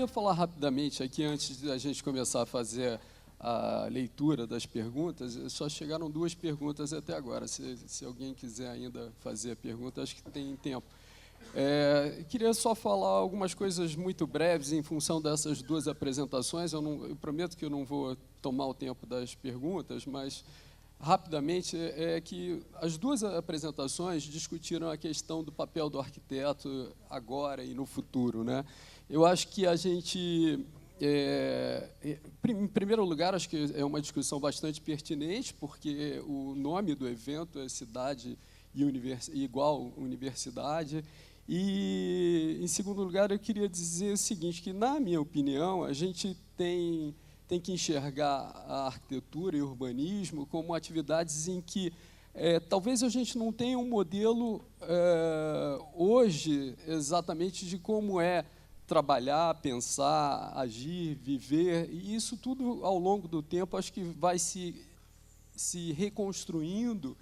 queria falar rapidamente aqui, antes da gente começar a fazer a leitura das perguntas. Só chegaram 2 perguntas até agora. Se alguém quiser ainda fazer a pergunta, acho que tem tempo. Queria só falar algumas coisas muito breves em função dessas 2 apresentações. Eu prometo que eu não vou tomar o tempo das perguntas, mas rapidamente que as 2 apresentações discutiram a questão do papel do arquiteto agora e no futuro, né? Eu acho que a gente, em primeiro lugar, acho que é uma discussão bastante pertinente, porque o nome do evento é Cidade igual Universidade. E, em segundo lugar, eu queria dizer o seguinte, que, na minha opinião, a gente tem que enxergar a arquitetura e o urbanismo como atividades em que talvez a gente não tenha um modelo hoje exatamente de como é trabalhar, pensar, agir, viver, e isso tudo, ao longo do tempo, acho que vai se reconstruindo.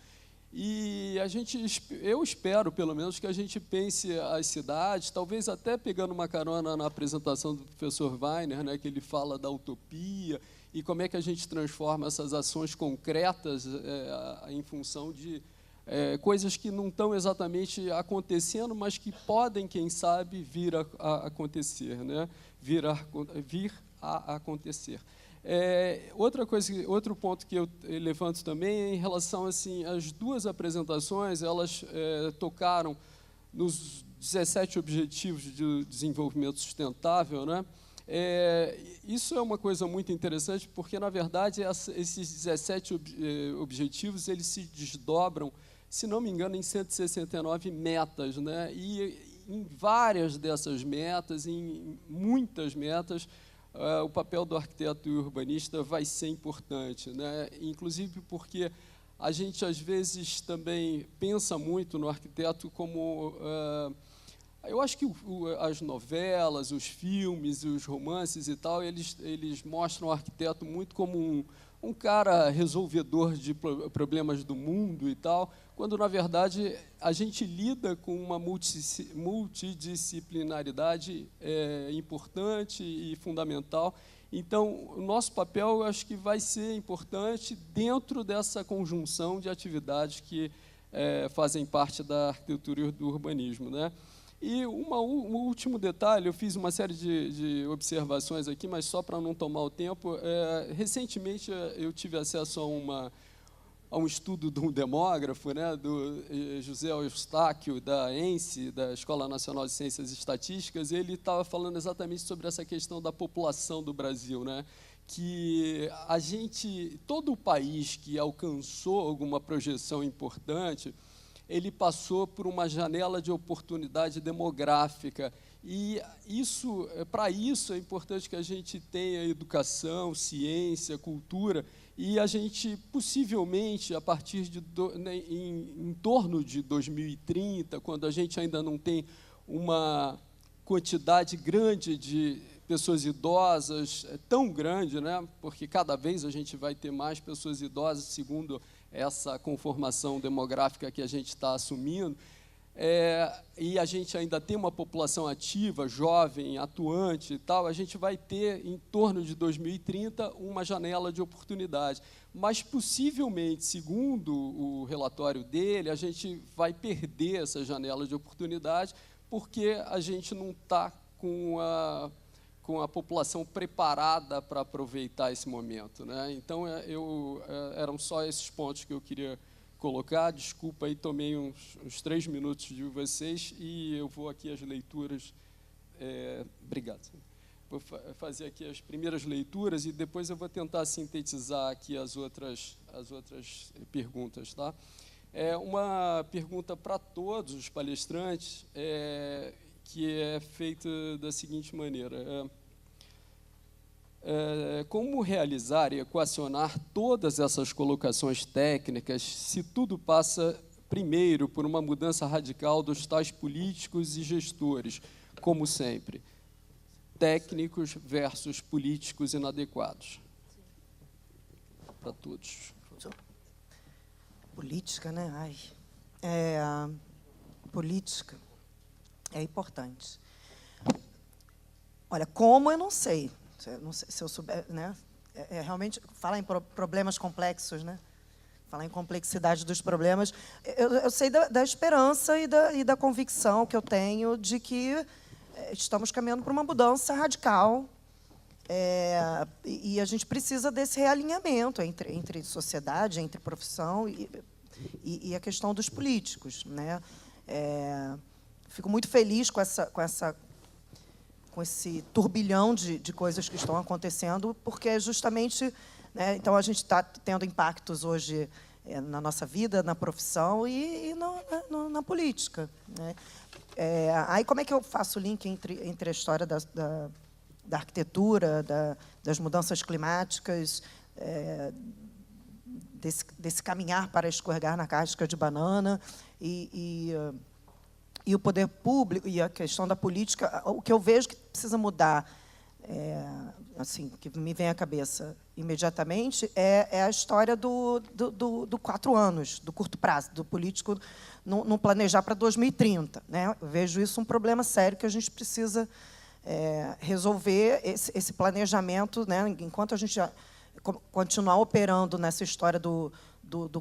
E eu espero, pelo menos, que a gente pense as cidades, talvez até pegando uma carona na apresentação do professor Weiner, né, que ele fala da utopia, e como é que a gente transforma essas ações concretas em função de coisas que não estão exatamente acontecendo, mas que podem, quem sabe, vir a acontecer, né? vir a acontecer. Outro ponto que eu levanto também é em relação, assim, às 2 apresentações, elas tocaram nos 17 Objetivos de Desenvolvimento Sustentável, né? Isso é uma coisa muito interessante, porque, na verdade, esses 17 objetivos eles se desdobram, se não me engano, em 169 metas, né? E em várias dessas metas, em muitas metas, o papel do arquiteto e urbanista vai ser importante, né? Inclusive porque a gente, às vezes, também pensa muito no arquiteto como... eu acho que as novelas, os filmes, os romances e tal, eles mostram o arquiteto muito como um cara resolvedor de problemas do mundo e tal, quando, na verdade, a gente lida com uma multidisciplinaridade importante e fundamental. Então, o nosso papel, eu acho que vai ser importante dentro dessa conjunção de atividades que fazem parte da arquitetura e do urbanismo, né? E um último detalhe, eu fiz uma série de observações aqui, mas só para não tomar o tempo. Recentemente, eu tive acesso a um estudo de um demógrafo, né, do José Eustáquio, da ENSE, da Escola Nacional de Ciências e Estatísticas. Ele estava falando exatamente sobre essa questão da população do Brasil, né? Que todo o país que alcançou alguma projeção importante, ele passou por uma janela de oportunidade demográfica. E para isso é importante que a gente tenha educação, ciência, cultura, e a gente, possivelmente, a partir em torno de 2030, quando a gente ainda não tem uma quantidade grande de pessoas idosas, tão grande, né? Porque cada vez a gente vai ter mais pessoas idosas, segundo essa conformação demográfica que a gente está assumindo, e a gente ainda tem uma população ativa, jovem, atuante e tal, a gente vai ter, em torno de 2030, uma janela de oportunidade. Mas, possivelmente, segundo o relatório dele, a gente vai perder essa janela de oportunidade porque a gente não está com a população preparada para aproveitar esse momento, né? Então, eram só esses pontos que eu queria colocar. Desculpa, aí tomei uns 3 minutos de vocês e eu vou aqui às leituras. Obrigado. Vou fazer aqui as primeiras leituras e depois eu vou tentar sintetizar aqui as outras perguntas, tá? Uma pergunta para todos os palestrantes, que é feita da seguinte maneira: como realizar e equacionar todas essas colocações técnicas se tudo passa, primeiro, por uma mudança radical dos tais políticos e gestores, como sempre, técnicos versus políticos inadequados? Para todos. Política, né? Política é importante. Olha, como eu não sei. Não sei se eu souber, né? Realmente, falar em problemas complexos, né? Falar em complexidade dos problemas. Eu sei da esperança e da convicção que eu tenho de que estamos caminhando para uma mudança radical. E a gente precisa desse realinhamento entre sociedade, entre profissão e a questão dos políticos, né? Fico muito feliz com esse turbilhão de coisas que estão acontecendo, porque justamente, né, então a gente está tendo impactos hoje na nossa vida, na profissão e na política, né? Aí como é que eu faço o link entre a história da arquitetura, das mudanças climáticas, desse caminhar para escorregar na casca de banana e o poder público e a questão da política? O que eu vejo que precisa mudar, assim, que me vem à cabeça imediatamente, é a história do 4 anos, do curto prazo, do político não planejar para 2030. Né? Eu vejo isso um problema sério que a gente precisa resolver, esse planejamento, né? Enquanto a gente continuar operando nessa história do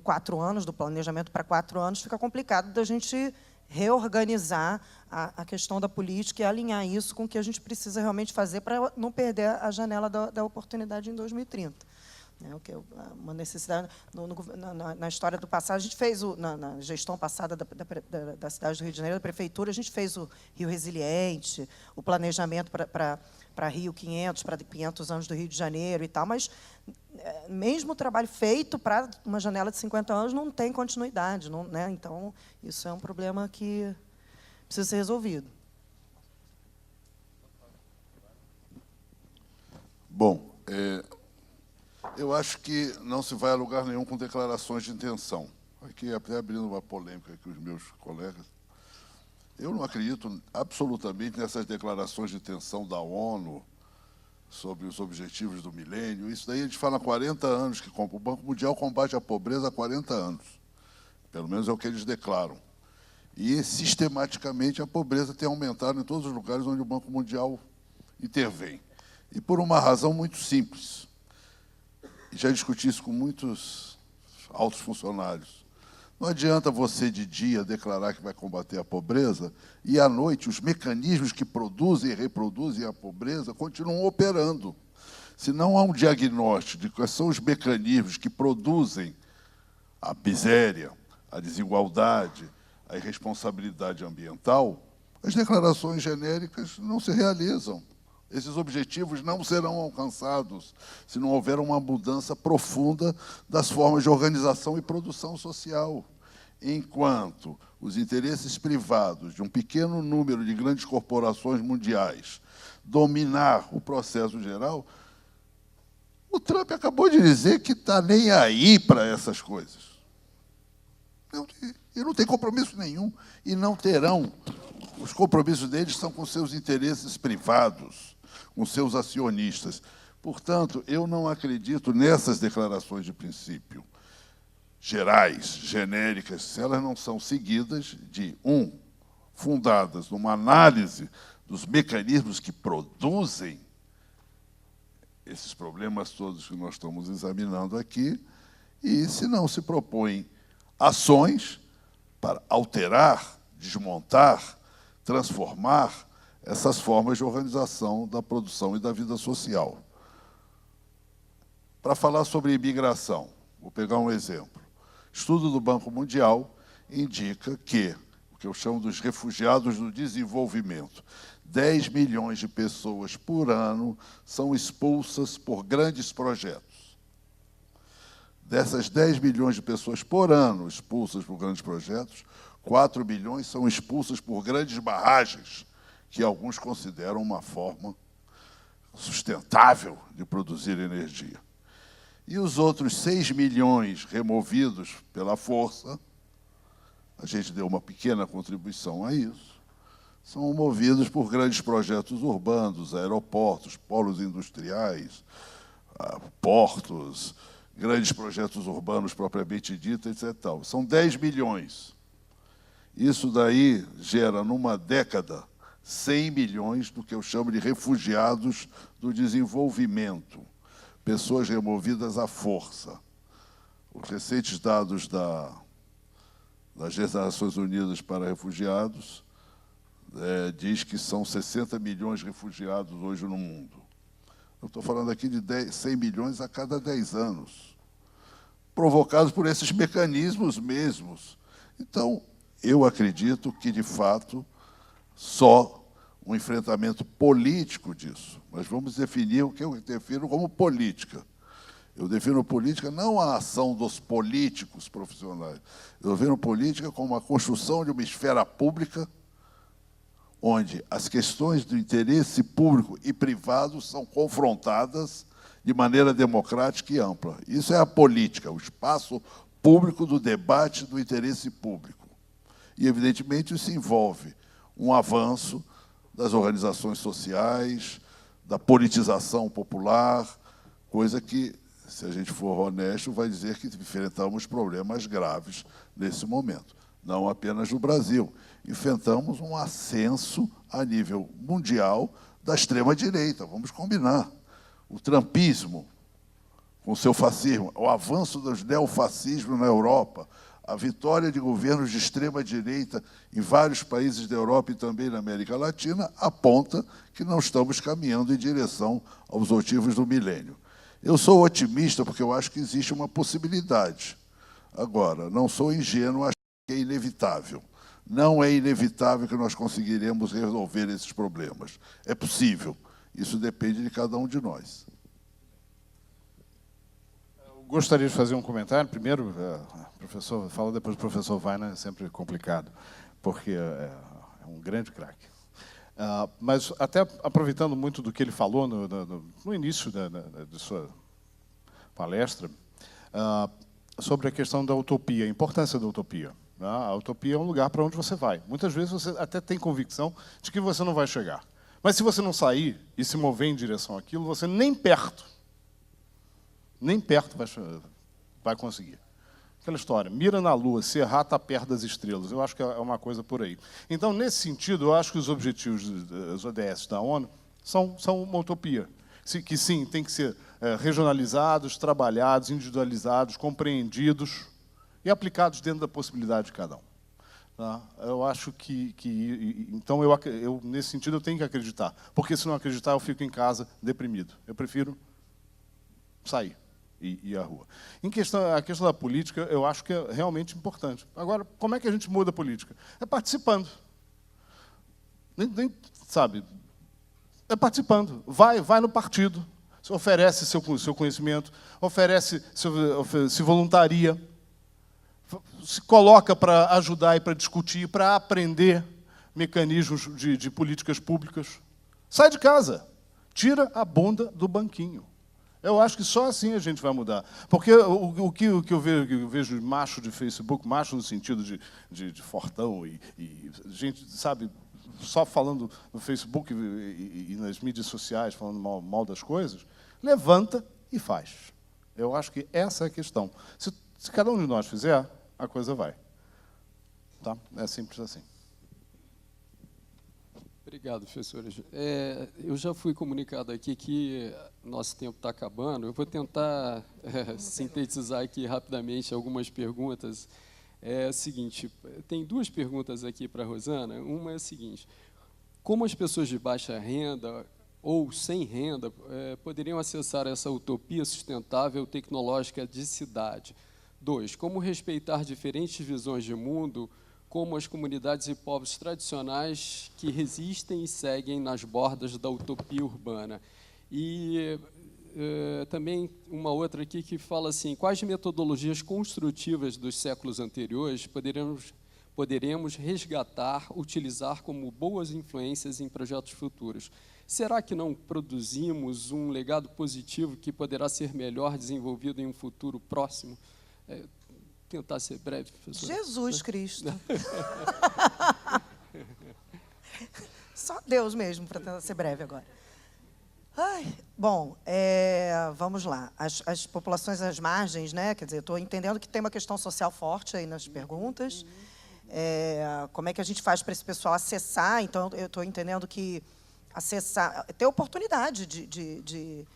4 anos, do planejamento para 4 anos, fica complicado da gente reorganizar a questão da política e alinhar isso com o que a gente precisa realmente fazer para não perder a janela da oportunidade em 2030. O que é uma necessidade. Na história do passado, a gente fez, na gestão passada da cidade do Rio de Janeiro, da prefeitura, a gente fez o Rio Resiliente, o planejamento para Rio 500, para 500 anos do Rio de Janeiro e tal, mas mesmo o trabalho feito para uma janela de 50 anos não tem continuidade. Não, né? Então, isso é um problema que precisa ser resolvido. Bom, eu acho que não se vai a lugar nenhum com declarações de intenção. Aqui, até abrindo uma polêmica com os meus colegas, eu não acredito absolutamente nessas declarações de intenção da ONU sobre os objetivos do milênio. Isso daí a gente fala há 40 anos, que o Banco Mundial combate a pobreza há 40 anos. Pelo menos é o que eles declaram. E, sistematicamente, a pobreza tem aumentado em todos os lugares onde o Banco Mundial intervém. E por uma razão muito simples. Já discuti isso com muitos altos funcionários. Não adianta você, de dia, declarar que vai combater a pobreza e, à noite, os mecanismos que produzem e reproduzem a pobreza continuam operando. Se não há um diagnóstico de quais são os mecanismos que produzem a miséria, a desigualdade, a irresponsabilidade ambiental, as declarações genéricas não se realizam. Esses objetivos não serão alcançados se não houver uma mudança profunda das formas de organização e produção social. Enquanto os interesses privados de um pequeno número de grandes corporações mundiais dominar o processo geral, o Trump acabou de dizer que está nem aí para essas coisas. E não tem compromisso nenhum, e não terão. Os compromissos deles são com seus interesses privados, com seus acionistas. Portanto, eu não acredito nessas declarações de princípio gerais, genéricas, se elas não são seguidas de, fundadas numa análise dos mecanismos que produzem esses problemas todos que nós estamos examinando aqui, e se não se propõem ações para alterar, desmontar, transformar essas formas de organização da produção e da vida social. Para falar sobre imigração, vou pegar um exemplo. Estudo do Banco Mundial indica que, o que eu chamo dos refugiados do desenvolvimento, 10 milhões de pessoas por ano são expulsas por grandes projetos. Dessas 10 milhões de pessoas por ano expulsas por grandes projetos, 4 milhões são expulsas por grandes barragens, que alguns consideram uma forma sustentável de produzir energia. E os outros 6 milhões removidos pela força, a gente deu uma pequena contribuição a isso, são movidos por grandes projetos urbanos, aeroportos, polos industriais, portos, grandes projetos urbanos propriamente ditos, etc. São 10 milhões. Isso daí gera, numa década, 100 milhões do que eu chamo de refugiados do desenvolvimento, pessoas removidas à força. Os recentes dados das Nações Unidas para Refugiados diz que são 60 milhões de refugiados hoje no mundo. Eu estou falando aqui de 100 milhões a cada 10 anos, provocados por esses mecanismos mesmos. Então, eu acredito que, de fato, só um enfrentamento político disso. Mas vamos definir o que eu defino como política. Eu defino política não a ação dos políticos profissionais. Eu defino política como a construção de uma esfera pública onde as questões do interesse público e privado são confrontadas de maneira democrática e ampla. Isso é a política, o espaço público do debate do interesse público. E, evidentemente, isso envolve um avanço das organizações sociais, da politização popular, coisa que, se a gente for honesto, vai dizer que enfrentamos problemas graves nesse momento. Não apenas no Brasil. Enfrentamos um ascenso a nível mundial da extrema-direita, vamos combinar. O trumpismo, com seu fascismo, o avanço dos neofascismos na Europa, a vitória de governos de extrema-direita em vários países da Europa e também na América Latina, aponta que não estamos caminhando em direção aos objetivos do milênio. Eu sou otimista porque eu acho que existe uma possibilidade. Agora, não sou ingênuo, acho que é inevitável. Não é inevitável que nós conseguiremos resolver esses problemas. É possível. Isso depende de cada um de nós. Eu gostaria de fazer um comentário. Primeiro, o professor fala, depois o professor Weiner, é sempre complicado, porque é um grande craque. Mas, até aproveitando muito do que ele falou no início de sua palestra, sobre a questão da utopia, a importância da utopia. A utopia é um lugar para onde você vai. Muitas vezes você até tem convicção de que você não vai chegar. Mas se você não sair e se mover em direção àquilo, você nem perto vai conseguir. Aquela história, mira na Lua, se errar, está perto das estrelas. Eu acho que é uma coisa por aí. Então, nesse sentido, eu acho que os objetivos dos ODS da ONU são uma utopia. Que, sim, tem que ser regionalizados, trabalhados, individualizados, compreendidos e aplicados dentro da possibilidade de cada um. Tá? Eu acho então, nesse sentido, eu tenho que acreditar. Porque, se não acreditar, eu fico em casa deprimido. Eu prefiro sair e ir à rua. A questão da política, eu acho que é realmente importante. Agora, como é que a gente muda a política? É participando. Sabe? É participando. Vai no partido, se oferece seu conhecimento, se voluntaria, se coloca para ajudar e para discutir, para aprender mecanismos de políticas públicas. Sai de casa, tira a bunda do banquinho. Eu acho que só assim a gente vai mudar. Porque o que eu vejo de macho de Facebook, macho no sentido de fortão e gente, sabe, só falando no Facebook e nas mídias sociais, falando mal das coisas, levanta e faz. Eu acho que essa é a questão. Se cada um de nós fizer, a coisa vai. Tá? É simples assim. Obrigado, professora. Eu já fui comunicado aqui que nosso tempo está acabando. Eu vou tentar sintetizar aqui rapidamente algumas perguntas. É o seguinte, tem duas perguntas aqui para a Rosana. Uma é a seguinte: como as pessoas de baixa renda ou sem renda poderiam acessar essa utopia sustentável tecnológica de cidade? 2. Como respeitar diferentes visões de mundo, como as comunidades e povos tradicionais que resistem e seguem nas bordas da utopia urbana? E também uma outra aqui que fala assim: quais metodologias construtivas dos séculos anteriores poderemos resgatar, utilizar como boas influências em projetos futuros? Será que não produzimos um legado positivo que poderá ser melhor desenvolvido em um futuro próximo? Tentar ser breve, professor. Jesus Cristo. Só Deus mesmo para tentar ser breve agora. Bom, vamos lá. As populações às margens, né? Quer dizer, estou entendendo que tem uma questão social forte aí nas perguntas. Como é que a gente faz para esse pessoal acessar? Então, eu estou entendendo que acessar, ter oportunidade de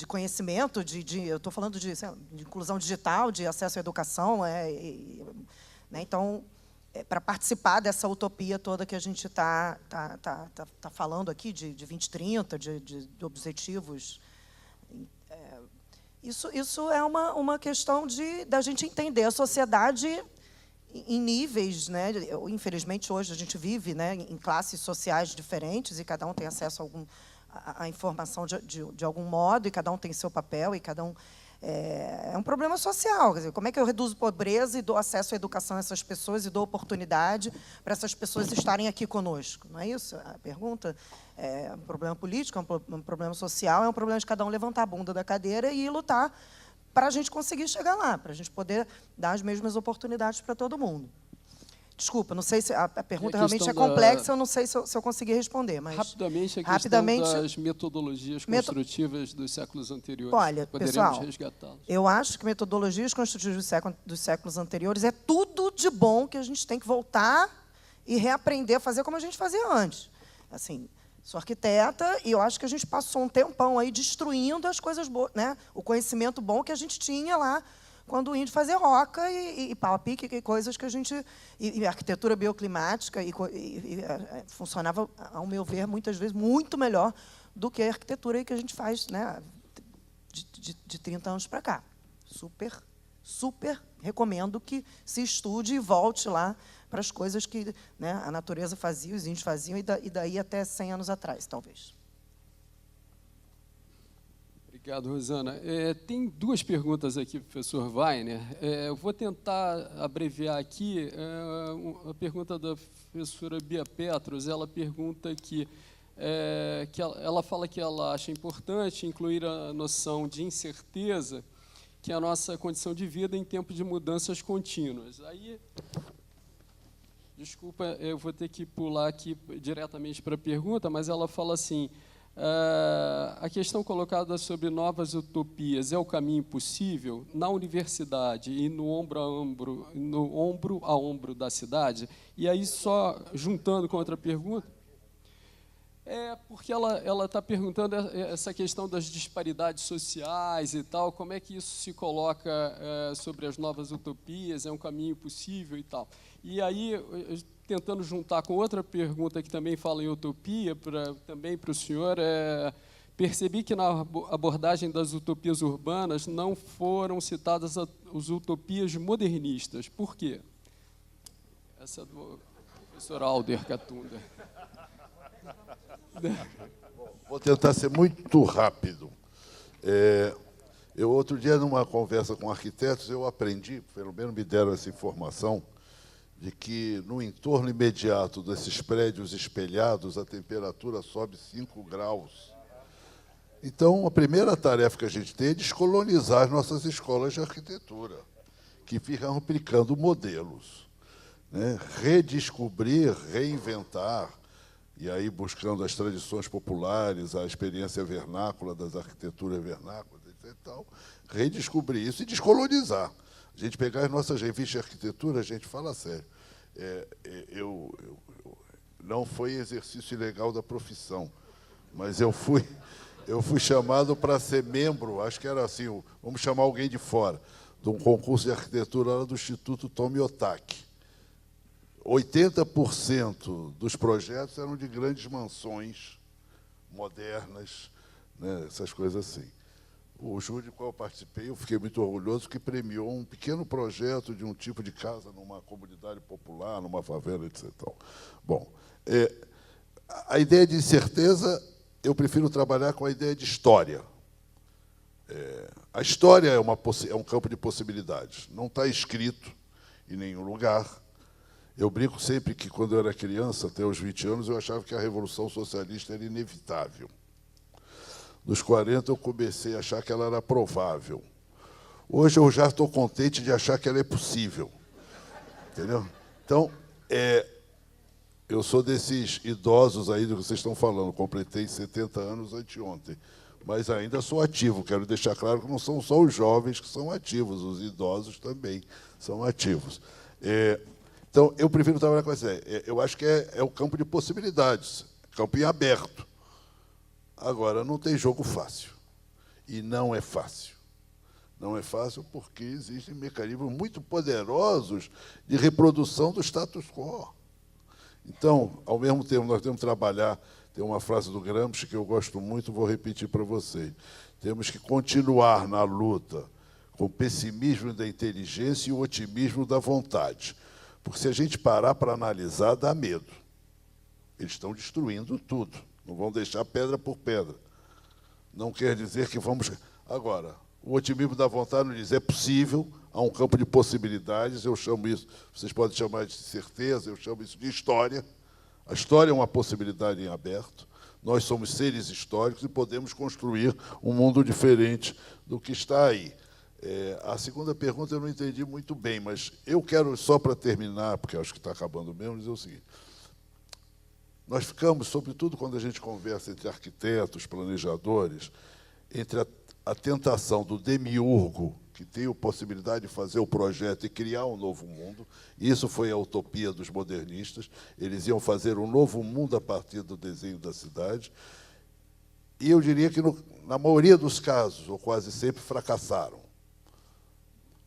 conhecimento, eu estou falando de inclusão digital, de acesso à educação, né? Então, para participar dessa utopia toda que a gente está falando aqui, de 2030, de objetivos. Isso é uma questão da gente entender a sociedade em níveis, né? Infelizmente, hoje a gente vive, né, em classes sociais diferentes e cada um tem acesso à informação de algum modo, e cada um tem seu papel, e cada um... É um problema social. Quer dizer, como é que eu reduzo pobreza e dou acesso à educação a essas pessoas e dou oportunidade para essas pessoas estarem aqui conosco? Não é isso a pergunta? É um problema político, é um problema social, é um problema de cada um levantar a bunda da cadeira e lutar para a gente conseguir chegar lá, para a gente poder dar as mesmas oportunidades para todo mundo. Desculpa, não sei se a pergunta realmente é complexa, eu não sei se eu consegui responder, mas... Rapidamente, a questão das metodologias construtivas dos séculos anteriores. Olha, pessoal, resgatá-las. Eu acho que metodologias construtivas dos séculos anteriores é tudo de bom que a gente tem que voltar e reaprender a fazer como a gente fazia antes. Assim, sou arquiteta e eu acho que a gente passou um tempão aí destruindo as coisas boas, né? O conhecimento bom que a gente tinha lá quando o índio fazia roca e pau a pique, e coisas que a gente... E arquitetura bioclimática funcionava, ao meu ver, muitas vezes, muito melhor do que a arquitetura que a gente faz, né, de 30 anos para cá. Super recomendo que se estude e volte lá para as coisas que, né, a natureza fazia, os índios faziam, e daí até 100 anos atrás, talvez. Obrigado, Rosana. Tem duas perguntas aqui, professor Weiner. Eu vou tentar abreviar aqui. A pergunta da professora Bia Petros, ela pergunta que ela fala que ela acha importante incluir a noção de incerteza, que é a nossa condição de vida em tempo de mudanças contínuas. Aí, desculpa, eu vou ter que pular aqui diretamente para a pergunta, mas ela fala assim: a questão colocada sobre novas utopias é o caminho possível na universidade e no ombro a ombro da cidade? E aí, só juntando com outra pergunta, porque ela está perguntando essa questão das disparidades sociais e tal, como é que isso se coloca sobre as novas utopias, é um caminho possível e tal. E aí, tentando juntar com outra pergunta que também fala em utopia, também para o senhor, percebi que na abordagem das utopias urbanas não foram citadas as utopias modernistas. Por quê? Essa é do professor Alder Catunda. Vou tentar ser muito rápido. Eu, outro dia, numa conversa com arquitetos, eu aprendi, pelo menos me deram essa informação, de que no entorno imediato desses prédios espelhados, a temperatura sobe 5 graus. Então, a primeira tarefa que a gente tem é descolonizar as nossas escolas de arquitetura, que ficam aplicando modelos, né? Redescobrir, reinventar, e aí buscando as tradições populares, a experiência vernácula das arquiteturas vernáculas, etc. E tal, redescobrir isso e descolonizar. A gente pegar as nossas revistas de arquitetura, a gente fala sério. Não foi exercício ilegal da profissão, mas eu fui chamado para ser membro, acho que era assim, vamos chamar alguém de fora, de um concurso de arquitetura lá do Instituto Tomiotaki. 80% dos projetos eram de grandes mansões modernas, né, essas coisas assim. O júri do qual eu participei, eu fiquei muito orgulhoso, que premiou um pequeno projeto de um tipo de casa numa comunidade popular, numa favela, etc. Bom, a ideia de incerteza, eu prefiro trabalhar com a ideia de história. A história é um campo de possibilidades. Não está escrito em nenhum lugar. Eu brinco sempre que, quando eu era criança, até os 20 anos, eu achava que a Revolução Socialista era inevitável. Dos 40, eu comecei a achar que ela era provável. Hoje, eu já estou contente de achar que ela é possível. Entendeu? Então, eu sou desses idosos aí do que vocês estão falando. Completei 70 anos anteontem. Mas ainda sou ativo. Quero deixar claro que não são só os jovens que são ativos, os idosos também são ativos. Então, eu prefiro trabalhar com essa ideia. Eu acho que é o campo de possibilidades, campo em aberto. Agora, não tem jogo fácil. E não é fácil. Não é fácil porque existem mecanismos muito poderosos de reprodução do status quo. Então, ao mesmo tempo, nós temos que trabalhar. Tem uma frase do Gramsci que eu gosto muito, vou repetir para vocês. Temos que continuar na luta com o pessimismo da inteligência e o otimismo da vontade. Porque se a gente parar para analisar, dá medo. Eles estão destruindo tudo. Não vão deixar pedra por pedra. Não quer dizer que vamos... Agora, o otimismo da vontade nos diz é possível, há um campo de possibilidades, eu chamo isso, vocês podem chamar de certeza, eu chamo isso de história. A história é uma possibilidade em aberto. Nós somos seres históricos e podemos construir um mundo diferente do que está aí. A segunda pergunta eu não entendi muito bem, mas eu quero, só para terminar, porque acho que está acabando mesmo, dizer o seguinte. Nós ficamos, sobretudo quando a gente conversa entre arquitetos, planejadores, entre a tentação do demiurgo, que tem a possibilidade de fazer o projeto e criar um novo mundo. Isso foi a utopia dos modernistas. Eles iam fazer um novo mundo a partir do desenho da cidade. E eu diria que, na maioria dos casos, ou quase sempre, fracassaram.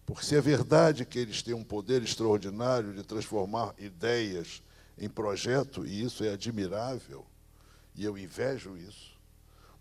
Porque se é verdade que eles têm um poder extraordinário de transformar ideias em projeto, e isso é admirável, e eu invejo isso,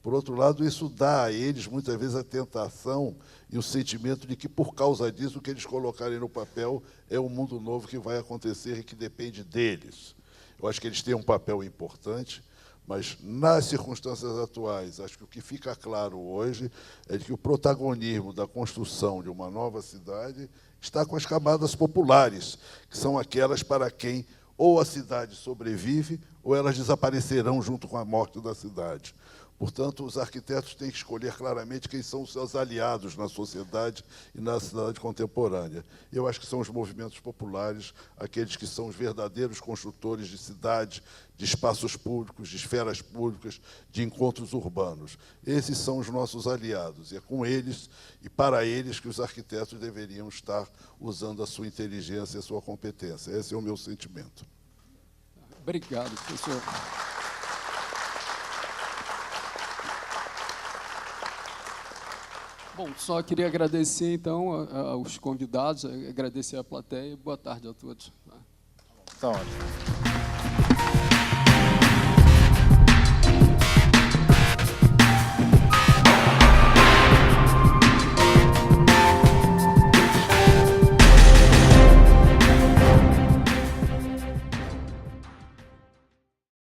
por outro lado, isso dá a eles, muitas vezes, a tentação e o sentimento de que, por causa disso, o que eles colocarem no papel é um mundo novo que vai acontecer e que depende deles. Eu acho que eles têm um papel importante, mas, nas circunstâncias atuais, acho que o que fica claro hoje é de que o protagonismo da construção de uma nova cidade está com as camadas populares, que são aquelas para quem ou a cidade sobrevive ou elas desaparecerão junto com a morte da cidade. Portanto, os arquitetos têm que escolher claramente quem são os seus aliados na sociedade e na cidade contemporânea. Eu acho que são os movimentos populares, aqueles que são os verdadeiros construtores de cidade, de espaços públicos, de esferas públicas, de encontros urbanos. Esses são os nossos aliados, e é com eles e para eles que os arquitetos deveriam estar usando a sua inteligência e a sua competência. Esse é o meu sentimento. Obrigado, professor. Bom, só queria agradecer, então, aos convidados, agradecer à plateia e boa tarde a todos. Tá ótimo.